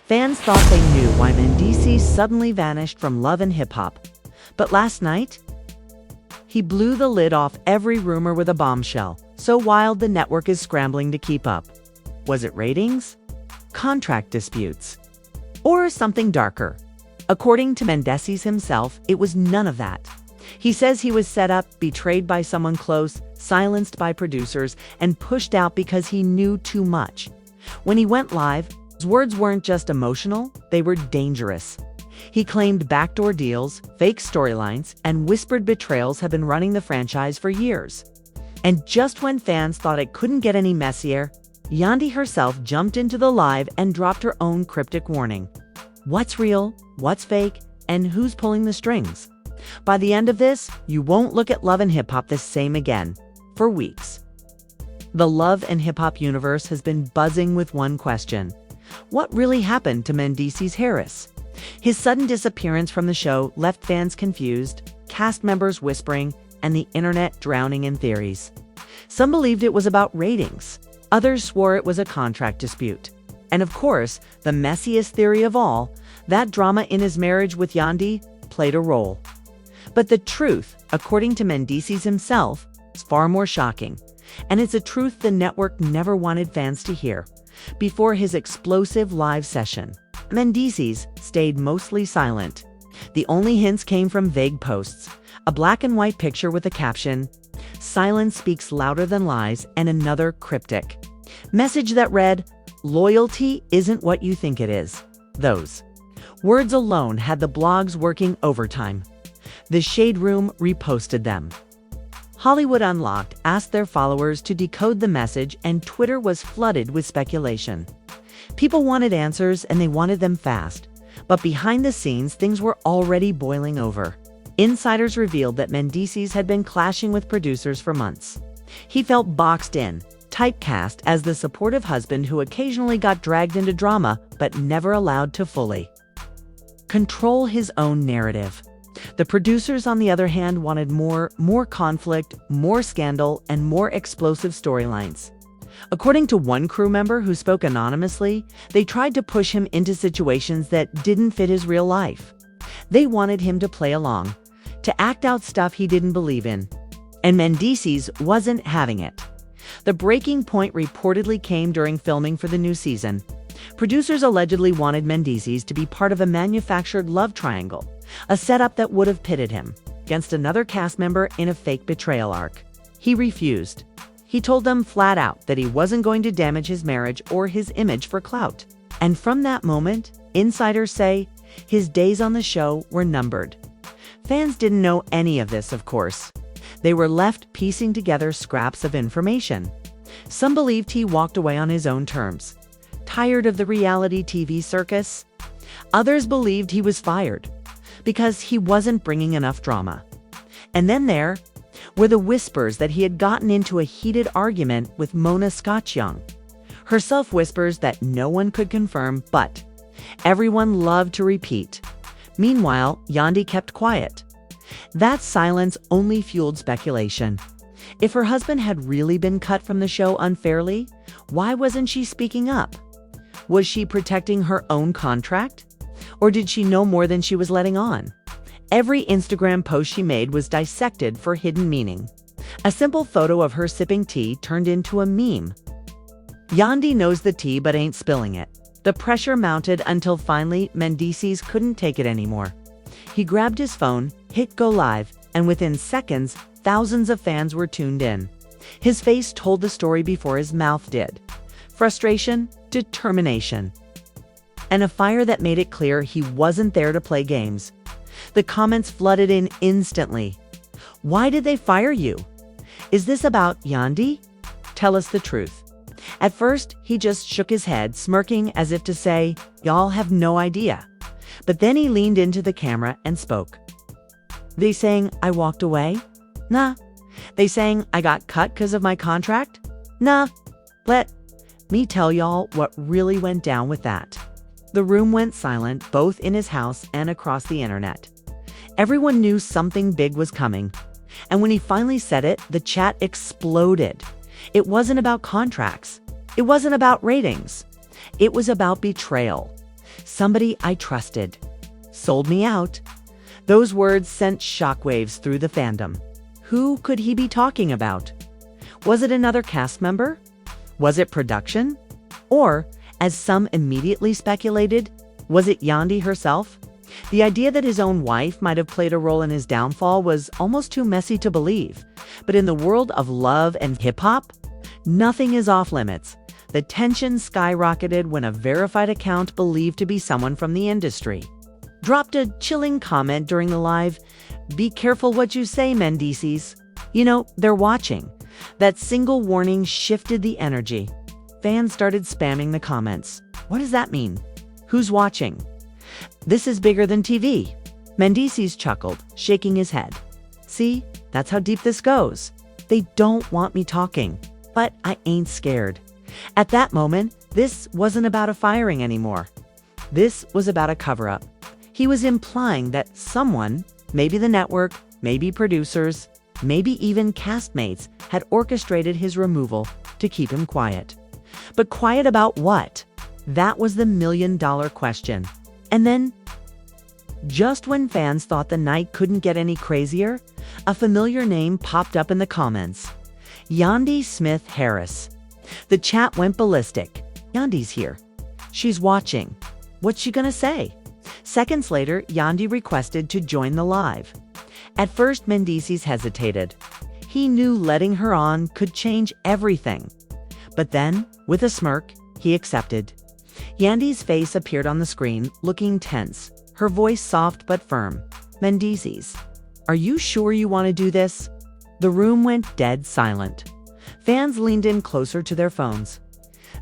Fans thought they knew why Mendeecees suddenly vanished from Love and Hip Hop. But last night, he blew the lid off every rumor with a bombshell, so wild the network is scrambling to keep up. Was it ratings? Contract disputes? Or something darker? According to Mendeecees himself, it was none of that. He says he was set up, betrayed by someone close, silenced by producers, and pushed out because he knew too much. When he went live, his words weren't just emotional, they were dangerous. He claimed backdoor deals, fake storylines, and whispered betrayals have been running the franchise for years. And just when fans thought it couldn't get any messier, Yandi herself jumped into the live and dropped her own cryptic warning. What's real, what's fake, and who's pulling the strings? By the end of this, you won't look at Love and Hip Hop the same again, for weeks. The Love and Hip Hop universe has been buzzing with one question. What really happened to Mendeecees Harris? His sudden disappearance from the show left fans confused, cast members whispering, and the internet drowning in theories. Some believed it was about ratings. Others swore it was a contract dispute. And of course, the messiest theory of all, that drama in his marriage with Yandi played a role. But the truth, according to Mendeecees himself, is far more shocking. And it's a truth the network never wanted fans to hear. Before his explosive live session, Mendeecees stayed mostly silent. The only hints came from vague posts, a black and white picture with a caption, "Silence speaks louder than lies," and another cryptic message that read, "Loyalty isn't what you think it is." Those words alone had the blogs working overtime. The Shade Room reposted them. Hollywood Unlocked asked their followers to decode the message, and Twitter was flooded with speculation. People wanted answers, and they wanted them fast. But behind the scenes, things were already boiling over. Insiders revealed that Mendeecees had been clashing with producers for months. He felt boxed in, typecast as the supportive husband who occasionally got dragged into drama but never allowed to fully control his own narrative. The producers, on the other hand, wanted more conflict, more scandal, and more explosive storylines. According to one crew member who spoke anonymously, they tried to push him into situations that didn't fit his real life. They wanted him to play along, to act out stuff he didn't believe in. And Mendeecees wasn't having it. The breaking point reportedly came during filming for the new season. Producers allegedly wanted Mendeecees to be part of a manufactured love triangle, a setup that would have pitted him against another cast member in a fake betrayal arc. He refused. He told them flat out that he wasn't going to damage his marriage or his image for clout. And from that moment, insiders say, his days on the show were numbered. Fans didn't know any of this, of course. They were left piecing together scraps of information. Some believed he walked away on his own terms, tired of the reality TV circus. Others believed he was fired because he wasn't bringing enough drama. And then there were the whispers that he had gotten into a heated argument with Mona Scott-Young. Herself whispers that no one could confirm, but everyone loved to repeat. Meanwhile, Yandi kept quiet. That silence only fueled speculation. If her husband had really been cut from the show unfairly, why wasn't she speaking up? Was she protecting her own contract? Or did she know more than she was letting on? Every Instagram post she made was dissected for hidden meaning. A simple photo of her sipping tea turned into a meme. Yandi knows the tea but ain't spilling it. The pressure mounted until finally Mendeecees couldn't take it anymore. He grabbed his phone, hit go live, and within seconds, thousands of fans were tuned in. His face told the story before his mouth did. Frustration, determination, and a fire that made it clear he wasn't there to play games. The comments flooded in instantly. Why did they fire you? Is this about Yandi? Tell us the truth. At first, he just shook his head, smirking as if to say, y'all have no idea. But then he leaned into the camera and spoke. They saying I walked away? Nah. They saying I got cut because of my contract? Nah. Let me tell y'all what really went down with that. The room went silent, both in his house and across the internet. Everyone knew something big was coming. And when he finally said it, the chat exploded. It wasn't about contracts. It wasn't about ratings. It was about betrayal. Somebody I trusted. Sold me out. Those words sent shockwaves through the fandom. Who could he be talking about? Was it another cast member? Was it production? Or, as some immediately speculated, was it Yandi herself? The idea that his own wife might have played a role in his downfall was almost too messy to believe. But in the world of love and hip-hop, nothing is off limits. The tension skyrocketed when a verified account believed to be someone from the industry dropped a chilling comment during the live, "Be careful what you say, Mendeecees." You know, they're watching. That single warning shifted the energy. Fans started spamming the comments. What does that mean? Who's watching? This is bigger than TV. Mendeecees chuckled, shaking his head. See, that's how deep this goes. They don't want me talking, but I ain't scared. At that moment, this wasn't about a firing anymore. This was about a cover-up. He was implying that someone, maybe the network, maybe producers, maybe even castmates, had orchestrated his removal to keep him quiet. But quiet about what? That was the million-dollar question. And then, just when fans thought the night couldn't get any crazier, a familiar name popped up in the comments. Yandi Smith Harris. The chat went ballistic. Yandi's here. She's watching. What's she gonna say? Seconds later, Yandi requested to join the live. At first, Mendeecees hesitated. He knew letting her on could change everything. But then, with a smirk, he accepted. Yandi's face appeared on the screen, looking tense, her voice soft but firm. "Mendeecees, are you sure you want to do this?" The room went dead silent. Fans leaned in closer to their phones.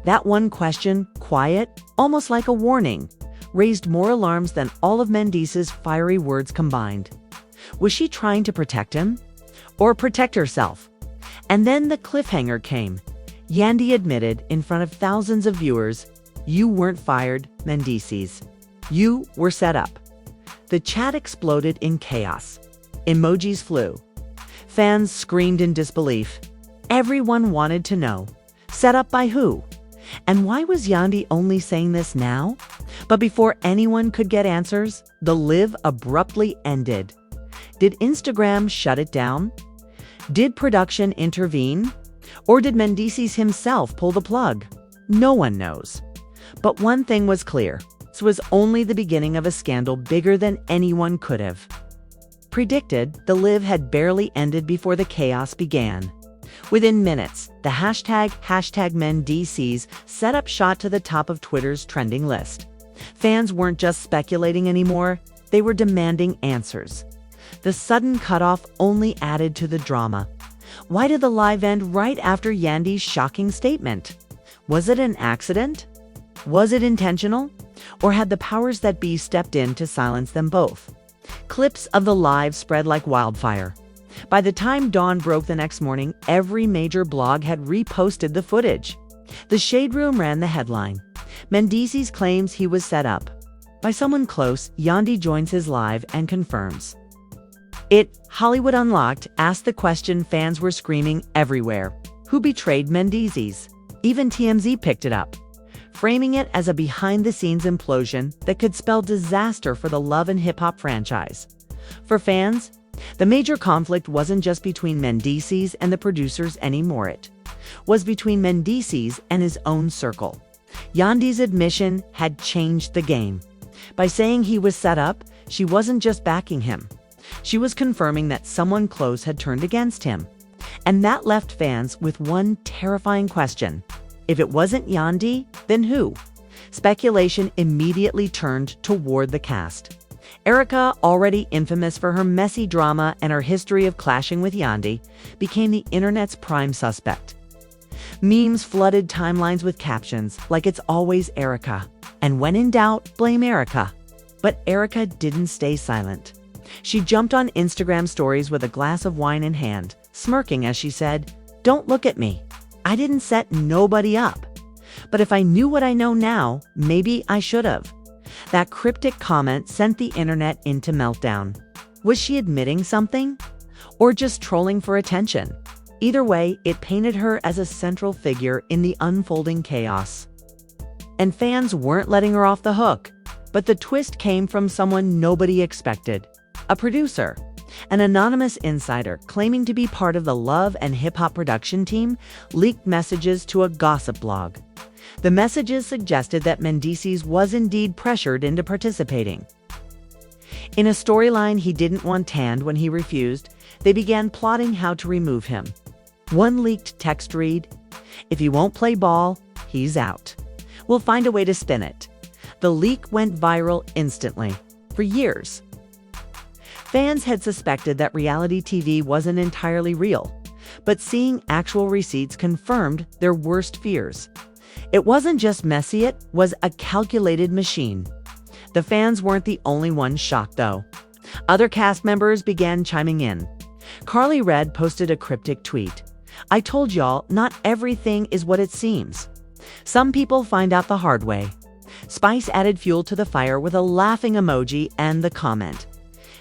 That one question, quiet, almost like a warning, raised more alarms than all of Mendeecees' fiery words combined. Was she trying to protect him? Or protect herself? And then the cliffhanger came. Yandi admitted in front of thousands of viewers, "You weren't fired, Mendeecees. You were set up." The chat exploded in chaos. Emojis flew. Fans screamed in disbelief. Everyone wanted to know. Set up by who? And why was Yandi only saying this now? But before anyone could get answers, the live abruptly ended. Did Instagram shut it down? Did production intervene? Or did Mendeecees himself pull the plug? No one knows. But one thing was clear. This was only the beginning of a scandal bigger than anyone could have predicted. The live had barely ended before the chaos began. Within minutes, the hashtag Mendeecees set up shot to the top of Twitter's trending list. Fans weren't just speculating anymore, they were demanding answers. The sudden cutoff only added to the drama. Why did the live end right after Yandi's shocking statement? Was it an accident? Was it intentional? Or had the powers that be stepped in to silence them both? Clips of the live spread like wildfire. By the time dawn broke the next morning, every major blog had reposted the footage. The Shade Room ran the headline. Mendeecees claims he was set up. By someone close, Yandi joins his live and confirms. It, Hollywood Unlocked, asked the question fans were screaming everywhere. Who betrayed Mendeecees? Even TMZ picked it up, framing it as a behind-the-scenes implosion that could spell disaster for the love and hip-hop franchise. For fans, the major conflict wasn't just between Mendeecees and the producers anymore. It was between Mendeecees and his own circle. Yandi's admission had changed the game. By saying he was set up, she wasn't just backing him. She was confirming that someone close had turned against him. And that left fans with one terrifying question. If it wasn't Yandi, then who? Speculation immediately turned toward the cast. Erica, already infamous for her messy drama and her history of clashing with Yandi, became the internet's prime suspect. Memes flooded timelines with captions like "It's always Erica," and when in doubt, blame Erica. But Erica didn't stay silent. She jumped on Instagram stories with a glass of wine in hand, smirking as she said, "Don't look at me. I didn't set nobody up. But if I knew what I know now, maybe I should have." That cryptic comment sent the internet into meltdown. Was she admitting something? Or just trolling for attention? Either way, it painted her as a central figure in the unfolding chaos. And fans weren't letting her off the hook. But the twist came from someone nobody expected. A producer. An anonymous insider claiming to be part of the Love and Hip Hop production team leaked messages to a gossip blog. The messages suggested that Mendeecees was indeed pressured into participating. In a storyline he didn't want tanned when he refused, they began plotting how to remove him. One leaked text read, "If he won't play ball, he's out. We'll find a way to spin it." The leak went viral instantly. For years, fans had suspected that reality TV wasn't entirely real, but seeing actual receipts confirmed their worst fears. It wasn't just messy, it was a calculated machine. The fans weren't the only ones shocked, though. Other cast members began chiming in. Carly Red posted a cryptic tweet. "I told y'all, not everything is what it seems. Some people find out the hard way." Spice added fuel to the fire with a laughing emoji and the comment,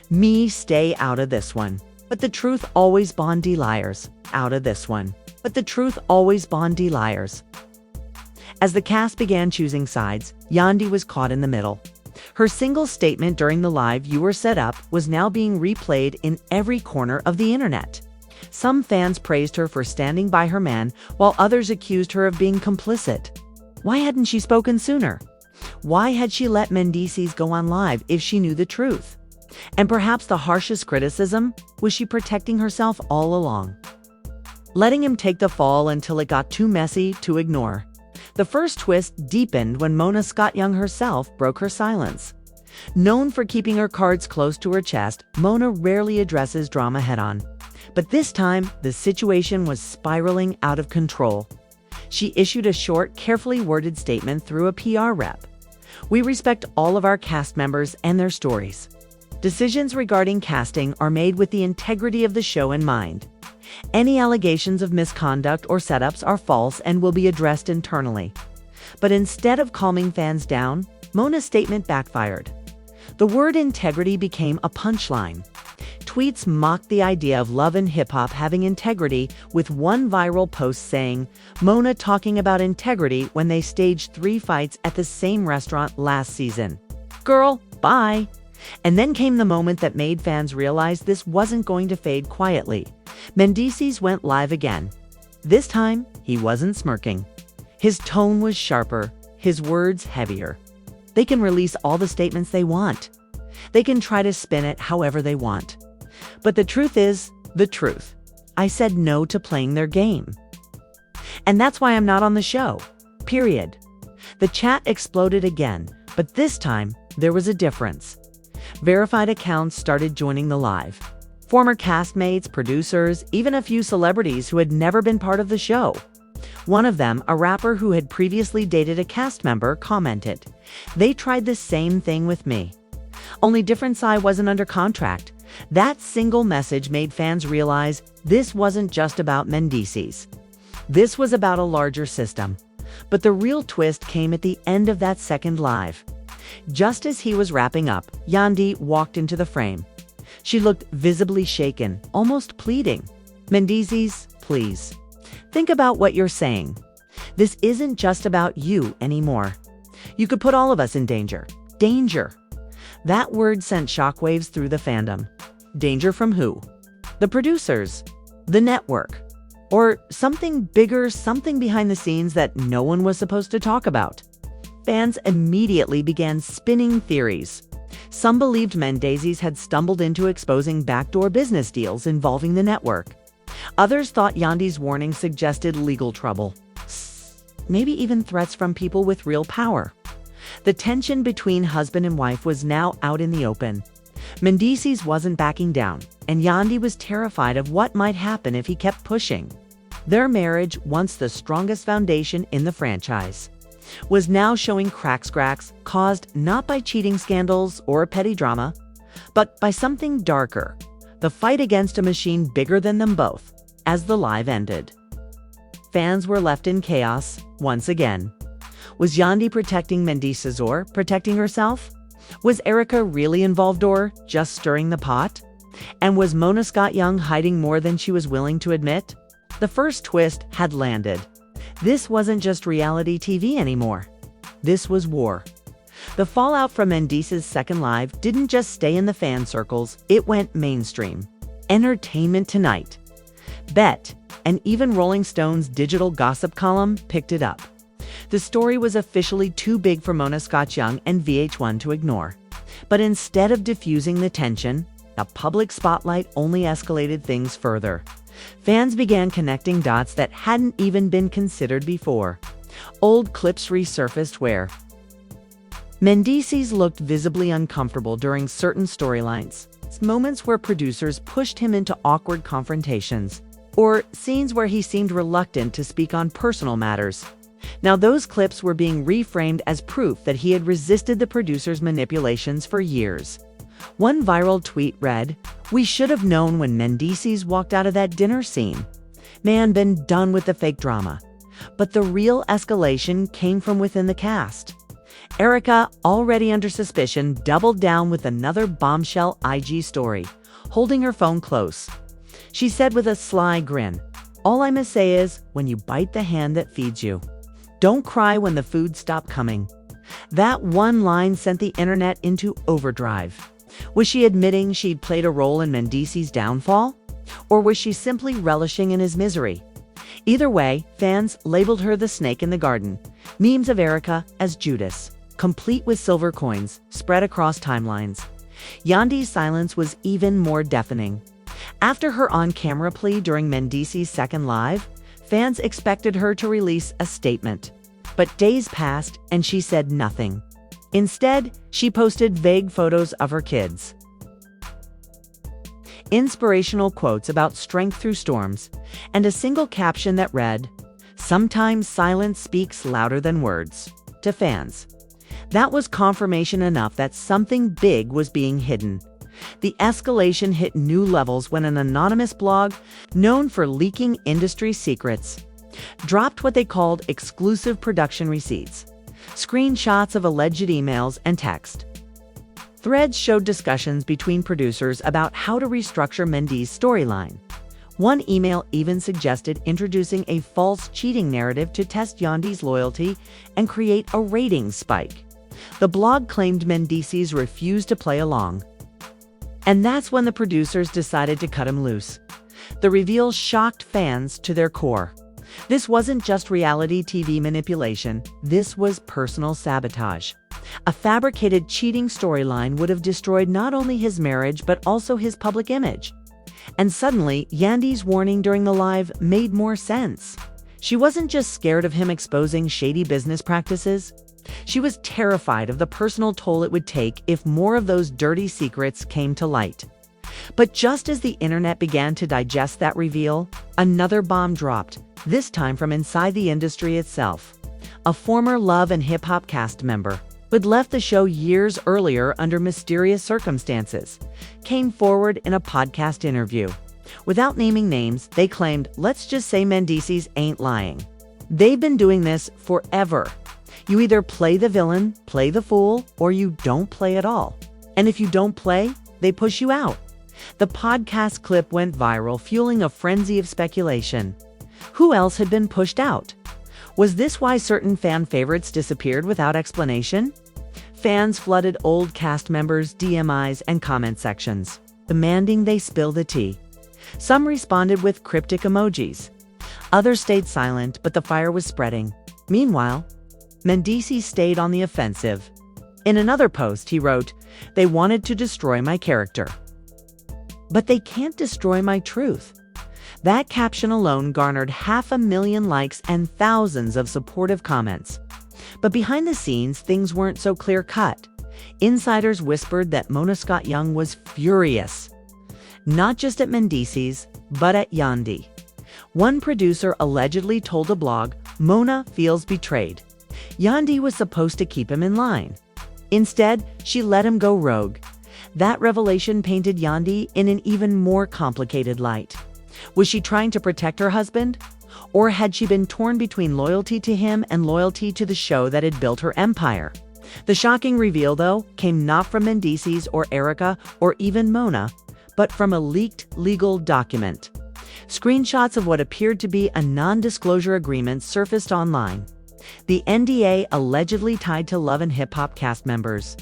"Me stay out of this one. But the truth always Bondi liars. Out of this one. But the truth always Bondi liars." As the cast began choosing sides, Yandi was caught in the middle. Her single statement during the live viewer setup was now being replayed in every corner of the internet. Some fans praised her for standing by her man, while others accused her of being complicit. Why hadn't she spoken sooner? Why had she let Mendeecees go on live if she knew the truth? And perhaps the harshest criticism, was she protecting herself all along? Letting him take the fall until it got too messy to ignore. The first twist deepened when Mona Scott-Young herself broke her silence. Known for keeping her cards close to her chest, Mona rarely addresses drama head-on. But this time, the situation was spiraling out of control. She issued a short, carefully worded statement through a PR rep. "We respect all of our cast members and their stories. Decisions regarding casting are made with the integrity of the show in mind. Any allegations of misconduct or setups are false and will be addressed internally." But instead of calming fans down, Mona's statement backfired. The word integrity became a punchline. Tweets mocked the idea of Love and Hip Hop having integrity, with one viral post saying, "Mona talking about integrity when they staged 3 fights at the same restaurant last season. Girl, bye." And then came the moment that made fans realize this wasn't going to fade quietly. Mendeecees went live again. This time, he wasn't smirking. His tone was sharper, his words heavier. They can release all the statements they want. They can try to spin it however they want. But the truth is, the truth. I said no to playing their game. And that's why I'm not on the show. Period. The chat exploded again, but this time, there was a difference. Verified accounts started joining the live. Former castmates, producers, even a few celebrities who had never been part of the show. One of them, a rapper who had previously dated a cast member, commented, "They tried the same thing with me. Only difference I wasn't under contract." That single message made fans realize this wasn't just about Mendeecees. This was about a larger system. But the real twist came at the end of that second live. Just as he was wrapping up, Yandi walked into the frame. She looked visibly shaken, almost pleading. "Mendeecees, please. Think about what you're saying. This isn't just about you anymore. You could put all of us in danger. Danger." That word sent shockwaves through the fandom. Danger from who? The producers? The network? Or something bigger, something behind the scenes that no one was supposed to talk about? Fans immediately began spinning theories. Some believed Mendeecees had stumbled into exposing backdoor business deals involving the network. Others thought Yandi's warning suggested legal trouble. Maybe even threats from people with real power. The tension between husband and wife was now out in the open. Mendeecees wasn't backing down, and Yandi was terrified of what might happen if he kept pushing. Their marriage, once the strongest foundation in the franchise, was now showing cracks caused not by cheating scandals or petty drama, but by something darker, the fight against a machine bigger than them both, as the live ended. Fans were left in chaos once again. Was Yandi protecting Mendeecees or protecting herself? Was Erica really involved or just stirring the pot? And was Mona Scott-Young hiding more than she was willing to admit? The first twist had landed. This wasn't just reality TV anymore. This was war. The fallout from Mendeecees' second live didn't just stay in the fan circles, it went mainstream. Entertainment Tonight, Bet, and even Rolling Stone's digital gossip column picked it up. The story was officially too big for Mona Scott-Young and VH1 to ignore. But instead of diffusing the tension, a public spotlight only escalated things further. Fans began connecting dots that hadn't even been considered before. Old clips resurfaced where Mendeecees looked visibly uncomfortable during certain storylines, moments where producers pushed him into awkward confrontations, or scenes where he seemed reluctant to speak on personal matters. Now, those clips were being reframed as proof that he had resisted the producers' manipulations for years. One viral tweet read, "We should have known when Mendeecees walked out of that dinner scene. Man, been done with the fake drama." But the real escalation came from within the cast. Erica, already under suspicion, doubled down with another bombshell IG story, holding her phone close. She said with a sly grin, "All I must say is, when you bite the hand that feeds you, don't cry when the food stops coming." That one line sent the internet into overdrive. Was she admitting she'd played a role in Mendeecees' downfall? Or was she simply relishing in his misery? Either way, fans labeled her the snake in the garden. Memes of Erica as Judas, complete with silver coins, spread across timelines. Yandi's silence was even more deafening. After her on-camera plea during Mendeecees' second live, fans expected her to release a statement. But days passed and she said nothing. Instead, she posted vague photos of her kids, inspirational quotes about strength through storms, and a single caption that read, "Sometimes silence speaks louder than words," to fans. That was confirmation enough that something big was being hidden. The escalation hit new levels when an anonymous blog, known for leaking industry secrets, dropped what they called exclusive production receipts, screenshots of alleged emails and text. Threads showed discussions between producers about how to restructure Mendes' storyline. One email even suggested introducing a false cheating narrative to test Yandi's loyalty and create a ratings spike. The blog claimed Mendeecees refused to play along. And that's when the producers decided to cut him loose. The reveal shocked fans to their core. This wasn't just reality TV manipulation, this was personal sabotage. A fabricated cheating storyline would have destroyed not only his marriage but also his public image. And suddenly, Yandi's warning during the live made more sense. She wasn't just scared of him exposing shady business practices. She was terrified of the personal toll it would take if more of those dirty secrets came to light. But just as the internet began to digest that reveal, another bomb dropped, this time from inside the industry itself. A former Love and Hip Hop cast member, who had left the show years earlier under mysterious circumstances, came forward in a podcast interview. Without naming names, they claimed, "Let's just say Mendeecees ain't lying. They've been doing this forever. You either play the villain, play the fool, or you don't play at all. And if you don't play, they push you out." The podcast clip went viral, fueling a frenzy of speculation. Who else had been pushed out? Was this why certain fan favorites disappeared without explanation? Fans flooded old cast members' DMIs and comment sections, demanding they spill the tea. Some responded with cryptic emojis. Others stayed silent, but the fire was spreading. Meanwhile, Mendeecees stayed on the offensive. In another post, he wrote, "They wanted to destroy my character, but they can't destroy my truth." That caption alone garnered 500,000 likes and thousands of supportive comments. But behind the scenes, things weren't so clear-cut. Insiders whispered that Mona Scott-Young was furious, not just at Mendeecees, but at Yandi. One producer allegedly told a blog, "Mona feels betrayed. Yandi was supposed to keep him in line. Instead, she let him go rogue." That revelation painted Yandi in an even more complicated light. Was she trying to protect her husband? Or had she been torn between loyalty to him and loyalty to the show that had built her empire? The shocking reveal, though, came not from Mendeecees or Erica or even Mona, but from a leaked legal document. Screenshots of what appeared to be a non-disclosure agreement surfaced online. The NDA, allegedly tied to Love and Hip Hop cast members,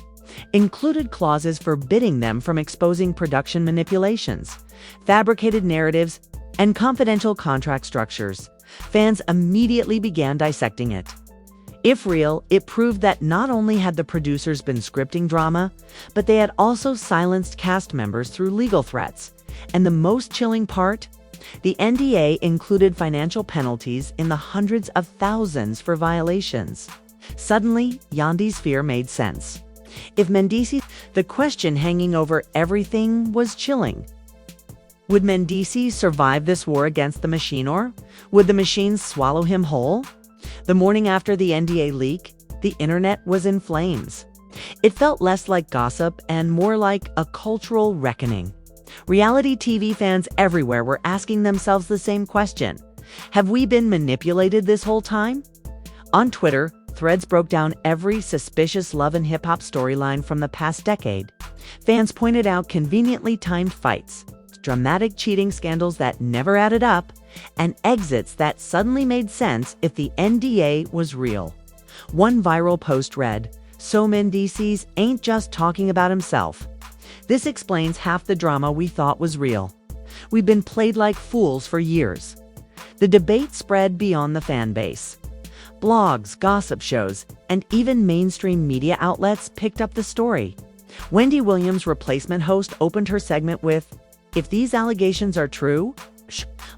included clauses forbidding them from exposing production manipulations, fabricated narratives, and confidential contract structures. Fans immediately began dissecting it. If real, it proved that not only had the producers been scripting drama, but they had also silenced cast members through legal threats. And the most chilling part? The NDA included financial penalties in the hundreds of thousands for violations. Suddenly, Yandi's fear made sense. If Mendeecees, the question hanging over everything was chilling. Would Mendeecees survive this war against the machine, or would the machine swallow him whole? The morning after the NDA leak, the internet was in flames. It felt less like gossip and more like a cultural reckoning. Reality TV fans everywhere were asking themselves the same question. Have we been manipulated this whole time? On Twitter, threads broke down every suspicious Love and Hip Hop storyline from the past decade. Fans pointed out conveniently timed fights, dramatic cheating scandals that never added up, and exits that suddenly made sense if the NDA was real. One viral post read, "So Mendeecees ain't just talking about himself. This explains half the drama we thought was real. We've been played like fools for years." The debate spread beyond the fan base. Blogs, gossip shows, and even mainstream media outlets picked up the story. Wendy Williams' replacement host opened her segment with, "If these allegations are true,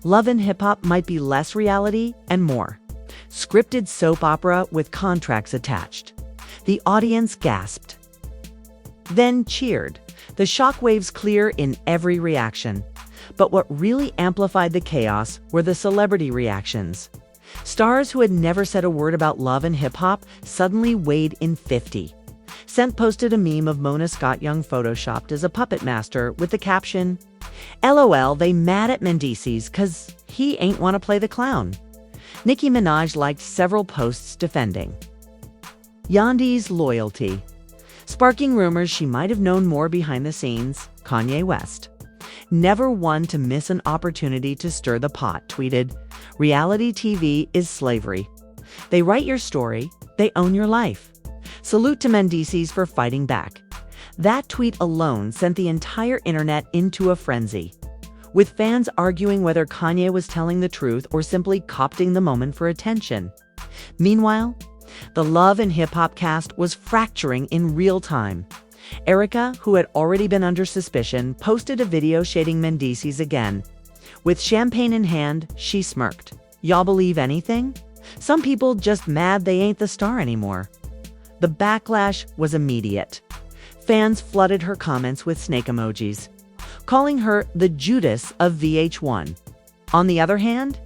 Love and Hip Hop might be less reality and more scripted soap opera with contracts attached." The audience gasped, then cheered. The shockwaves clear in every reaction. But what really amplified the chaos were the celebrity reactions. Stars who had never said a word about Love and Hip Hop suddenly weighed in 50. Scent posted a meme of Mona Scott Young photoshopped as a puppet master with the caption, "LOL, they mad at Mendeecees 'cause he ain't wanna play the clown." Nicki Minaj liked several posts defending Yandi's loyalty, sparking rumors she might have known more behind the scenes. Kanye West, never one to miss an opportunity to stir the pot, tweeted, "Reality TV is slavery. They write your story, they own your life. Salute to Mendeecees for fighting back." That tweet alone sent the entire internet into a frenzy, with fans arguing whether Kanye was telling the truth or simply copting the moment for attention. Meanwhile, the Love and Hip Hop cast was fracturing in real time. Erica, who had already been under suspicion, posted a video shading Mendeecees again. With champagne in hand, she smirked. "Y'all believe anything? Some people just mad they ain't the star anymore." The backlash was immediate. Fans flooded her comments with snake emojis, calling her the Judas of VH1. On the other hand,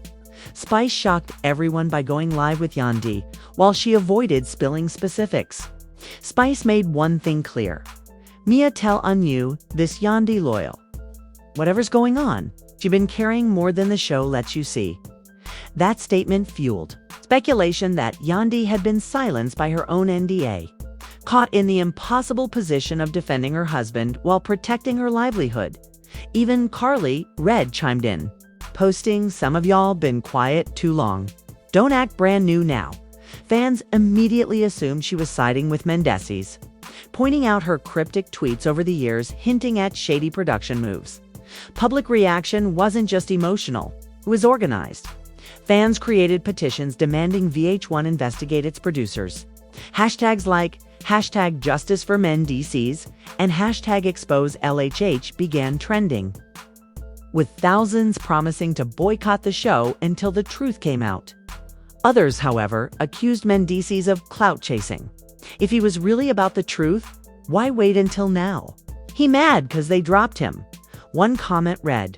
Spice shocked everyone by going live with Yandi, while she avoided spilling specifics. Spice made one thing clear: "Mia tell on you, this Yandi loyal. Whatever's going on, she been carrying more than the show lets you see." That statement fueled speculation that Yandi had been silenced by her own NDA, caught in the impossible position of defending her husband while protecting her livelihood. Even Carly Red chimed in, posting, "Some of y'all been quiet too long. Don't act brand new now." Fans immediately assumed she was siding with Mendeecees, pointing out her cryptic tweets over the years hinting at shady production moves. Public reaction wasn't just emotional, it was organized. Fans created petitions demanding VH1 investigate its producers. Hashtags like #Justice for Mendeecees and #Expose LHH began trending, with thousands promising to boycott the show until the truth came out. Others, however, accused Mendeecees of clout chasing. If he was really about the truth, why wait until now? He mad 'cause they dropped him. One comment read,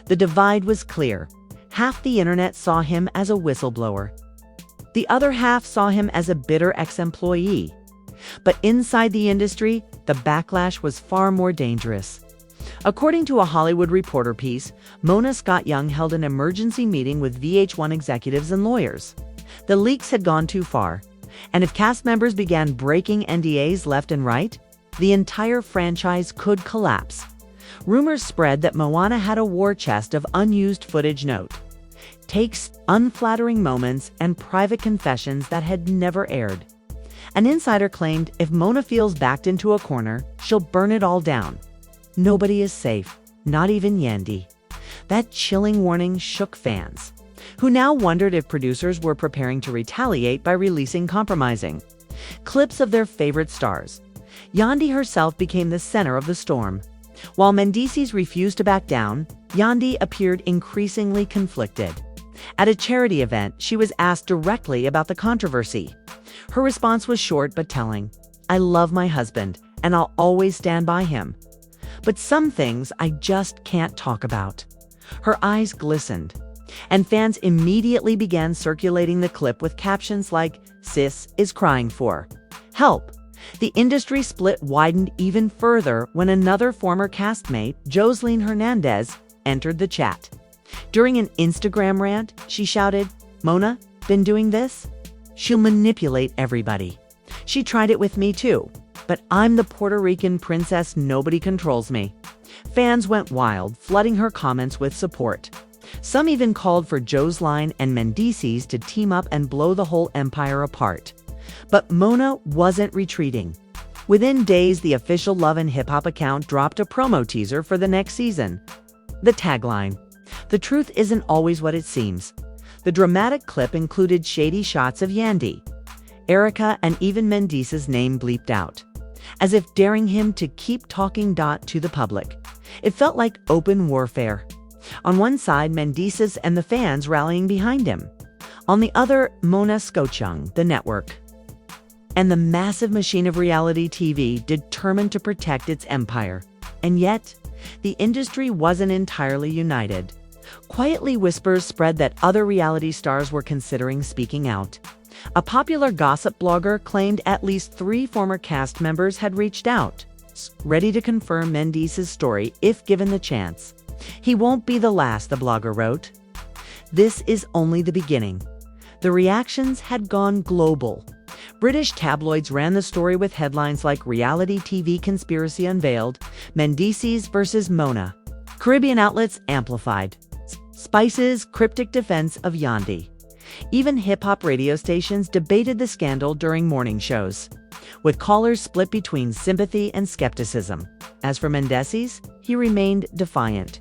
"The divide was clear. Half the internet saw him as a whistleblower. The other half saw him as a bitter ex-employee." But inside the industry, the backlash was far more dangerous. According to a Hollywood Reporter piece, Mona Scott Young held an emergency meeting with VH1 executives and lawyers. The leaks had gone too far, and if cast members began breaking NDAs left and right, the entire franchise could collapse. Rumors spread that Moana had a war chest of unused footage. Note, takes unflattering moments and private confessions that had never aired. An insider claimed if Mona feels backed into a corner, she'll burn it all down. Nobody is safe, not even Yandi. That chilling warning shook fans, who now wondered if producers were preparing to retaliate by releasing compromising clips of their favorite stars. Yandi herself became the center of the storm. While Mendeecees refused to back down, Yandi appeared increasingly conflicted. At a charity event, she was asked directly about the controversy. Her response was short but telling. "I love my husband, and I'll always stand by him. But some things I just can't talk about." Her eyes glistened, and fans immediately began circulating the clip with captions like, "Sis is crying for help." The industry split widened even further when another former castmate, Jocelyn Hernandez, entered the chat. During an Instagram rant, she shouted, "Mona, been doing this? She'll manipulate everybody. She tried it with me too, but I'm the Puerto Rican princess, nobody controls me." Fans went wild, flooding her comments with support. Some even called for Jocelyn and Mendeecees to team up and blow the whole empire apart. But Mona wasn't retreating. Within days, the official Love and Hip Hop account dropped a promo teaser for the next season. The tagline, "The truth isn't always what it seems." The dramatic clip included shady shots of Yandi, Erica, and even Mendeecees' name bleeped out, as if daring him to keep talking to the public. It felt like open warfare. On one side, Mendeecees and the fans rallying behind him. On the other, Mona Scochung, the network, and the massive machine of reality TV determined to protect its empire. And yet, the industry wasn't entirely united. Quietly, whispers spread that other reality stars were considering speaking out. A popular gossip blogger claimed at least 3 former cast members had reached out, ready to confirm Mendeecees' story if given the chance. "He won't be the last," the blogger wrote. This is only the beginning. The reactions had gone global. British tabloids ran the story with headlines like "Reality TV Conspiracy Unveiled," "Mendeecees versus Mona." Caribbean outlets amplified Spice's cryptic defense of Yandi. Even hip-hop radio stations debated the scandal during morning shows, with callers split between sympathy and skepticism. As for Mendeecees, he remained defiant.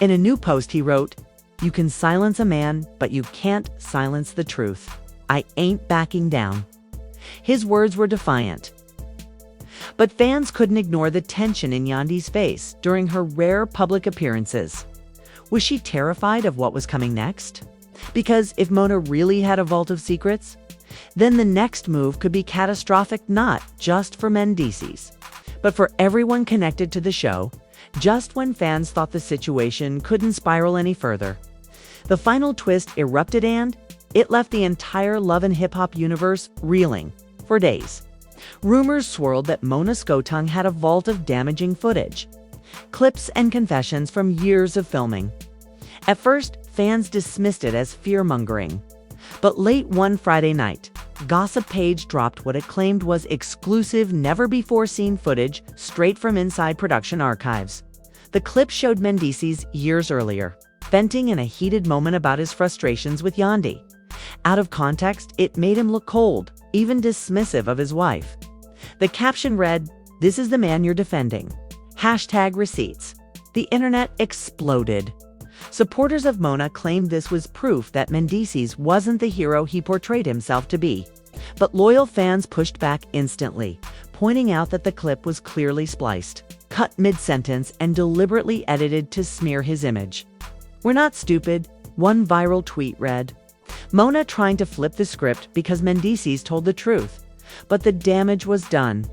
In a new post, he wrote, "You can silence a man, but you can't silence the truth. I ain't backing down." His words were defiant. But fans couldn't ignore the tension in Yandi's face during her rare public appearances. Was she terrified of what was coming next? Because if Mona really had a vault of secrets, then the next move could be catastrophic, not just for Mendeecees, but for everyone connected to the show, just when fans thought the situation couldn't spiral any further. The final twist erupted, and it left the entire Love and Hip Hop universe reeling for days. Rumors swirled that Mona Scochung had a vault of damaging footage, clips and confessions from years of filming. At first, fans dismissed it as fear-mongering. But late one Friday night, Gossip Page dropped what it claimed was exclusive, never-before-seen footage straight from inside production archives. The clip showed Mendeecees years earlier, venting in a heated moment about his frustrations with Yandi. Out of context, it made him look cold, even dismissive of his wife. The caption read, "This is the man you're defending. #receipts." The internet exploded. Supporters of Mona claimed this was proof that Mendeecees wasn't the hero he portrayed himself to be. But loyal fans pushed back instantly, pointing out that the clip was clearly spliced, cut mid-sentence, and deliberately edited to smear his image. "We're not stupid," one viral tweet read. Mona trying to flip the script because Mendeecees told the truth. But the damage was done.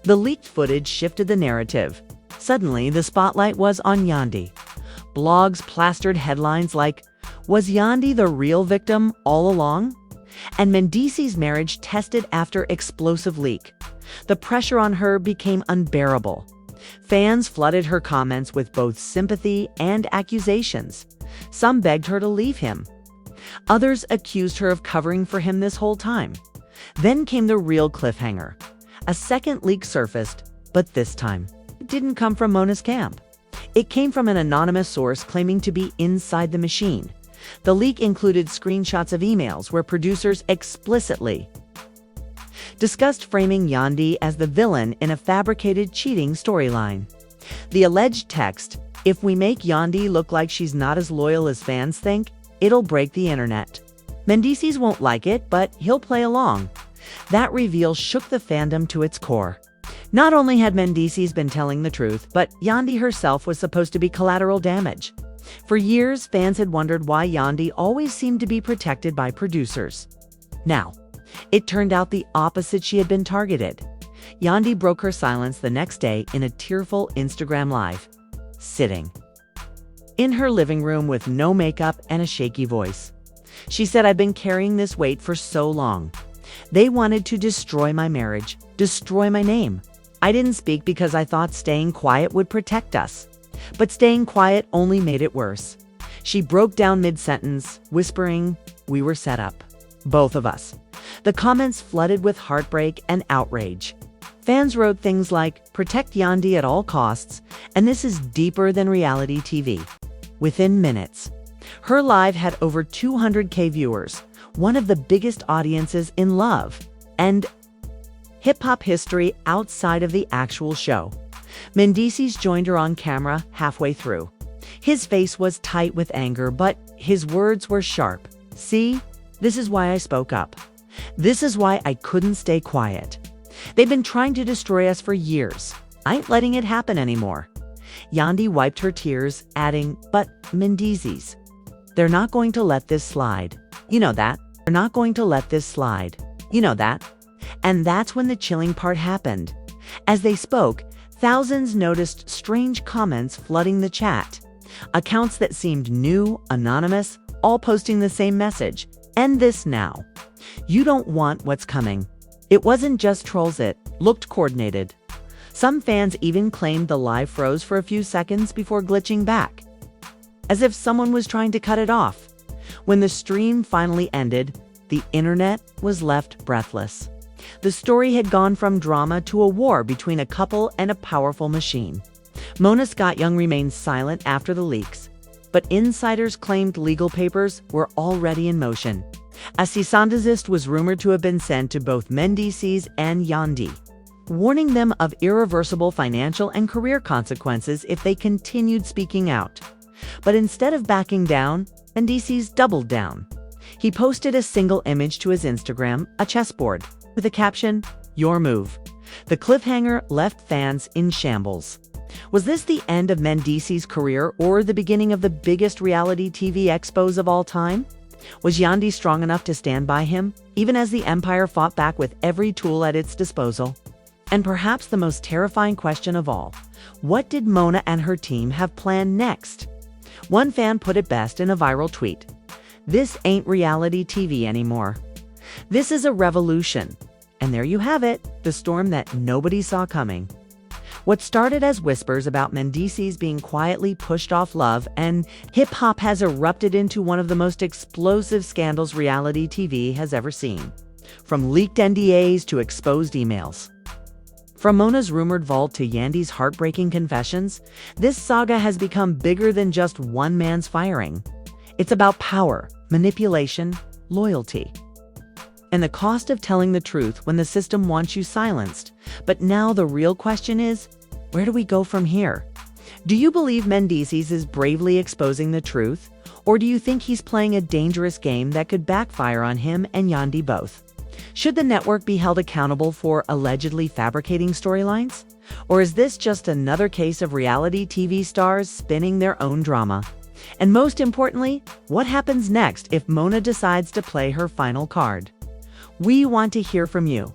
The leaked footage shifted the narrative. Suddenly, the spotlight was on Yandi. Blogs plastered headlines like, "Was Yandi the real victim all along?" And Mendeecees' marriage tested after explosive leak. The pressure on her became unbearable. Fans flooded her comments with both sympathy and accusations. Some begged her to leave him. Others accused her of covering for him this whole time. Then came the real cliffhanger. A second leak surfaced, but this time, it didn't come from Mona's camp. It came from an anonymous source claiming to be inside the machine, The leak included screenshots of emails where producers explicitly discussed framing Yandi as the villain in a fabricated cheating storyline. The alleged text, "If we make Yandi look like she's not as loyal as fans think, it'll break the internet. Mendeecees won't like it, but he'll play along." That reveal shook the fandom to its core. Not only had Mendeecees been telling the truth, but Yandi herself was supposed to be collateral damage. For years, fans had wondered why Yandi always seemed to be protected by producers. Now, it turned out the opposite. She had been targeted. Yandi broke her silence the next day in a tearful Instagram Live, sitting in her living room with no makeup and a shaky voice. She said, "I've been carrying this weight for so long. They wanted to destroy my marriage, destroy my name. I didn't speak because I thought staying quiet would protect us. But staying quiet only made it worse." She broke down mid-sentence, whispering, "We were set up. Both of us." The comments flooded with heartbreak and outrage. Fans wrote things like, "Protect Yandi at all costs," and "This is deeper than reality TV." Within minutes, her live had over 200K viewers, one of the biggest audiences in love and hip-hop history outside of the actual show. Mendeecees joined her on camera halfway through. His face was tight with anger, but his words were sharp. "See, this is why I spoke up. This is why I couldn't stay quiet. They've been trying to destroy us for years. I ain't letting it happen anymore." Yandi wiped her tears, adding, "But Mendeecees, they're not going to let this slide. You know that. They're not going to let this slide. You know that." And that's when the chilling part happened. As they spoke, thousands noticed strange comments flooding the chat. Accounts that seemed new, anonymous, all posting the same message: "End this now. You don't want what's coming." It wasn't just trolls, it looked coordinated. Some fans even claimed the live froze for a few seconds before glitching back, as if someone was trying to cut it off. When the stream finally ended, the internet was left breathless. The story had gone from drama to a war between a couple and a powerful machine. Mona Scott Young remained silent after the leaks, but insiders claimed legal papers were already in motion. A cease and desist was rumored to have been sent to both Mendeecees and Yandi, warning them of irreversible financial and career consequences if they continued speaking out. But instead of backing down, Mendeecees doubled down. He posted a single image to his Instagram, a chessboard, with a caption, "Your move." The cliffhanger left fans in shambles. Was this the end of Mendeecees' career or the beginning of the biggest reality TV expos of all time? Was Yandi strong enough to stand by him, even as the Empire fought back with every tool at its disposal? And perhaps the most terrifying question of all, what did Mona and her team have planned next? One fan put it best in a viral tweet: "This ain't reality TV anymore. This is a revolution." And there you have it, the storm that nobody saw coming. What started as whispers about Mendeecees being quietly pushed off love and hip-hop has erupted into one of the most explosive scandals reality TV has ever seen. From leaked NDAs to exposed emails. From Mona's rumored vault to Yandi's heartbreaking confessions, this saga has become bigger than just one man's firing. It's about power, manipulation, loyalty, and the cost of telling the truth when the system wants you silenced. But now the real question is, where do we go from here? Do you believe Mendeecees is bravely exposing the truth? Or do you think he's playing a dangerous game that could backfire on him and Yandi both? Should the network be held accountable for allegedly fabricating storylines? Or is this just another case of reality TV stars spinning their own drama? And most importantly, what happens next if Mona decides to play her final card? We want to hear from you.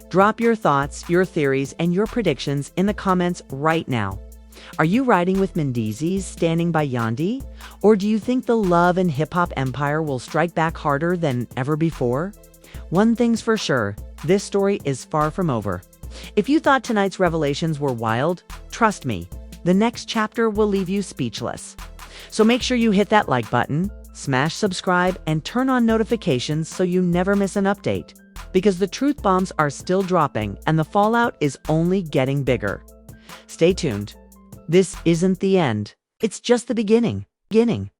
Drop your thoughts, your theories, and your predictions in the comments right now. Are you riding with Mendeecees standing by Yandi? Or do you think the love and hip-hop empire will strike back harder than ever before? One thing's for sure, this story is far from over. If you thought tonight's revelations were wild, trust me, the next chapter will leave you speechless. So make sure you hit that like button, smash subscribe, and turn on notifications so you never miss an update. Because the truth bombs are still dropping and the fallout is only getting bigger. Stay tuned. This isn't the end. It's just the beginning.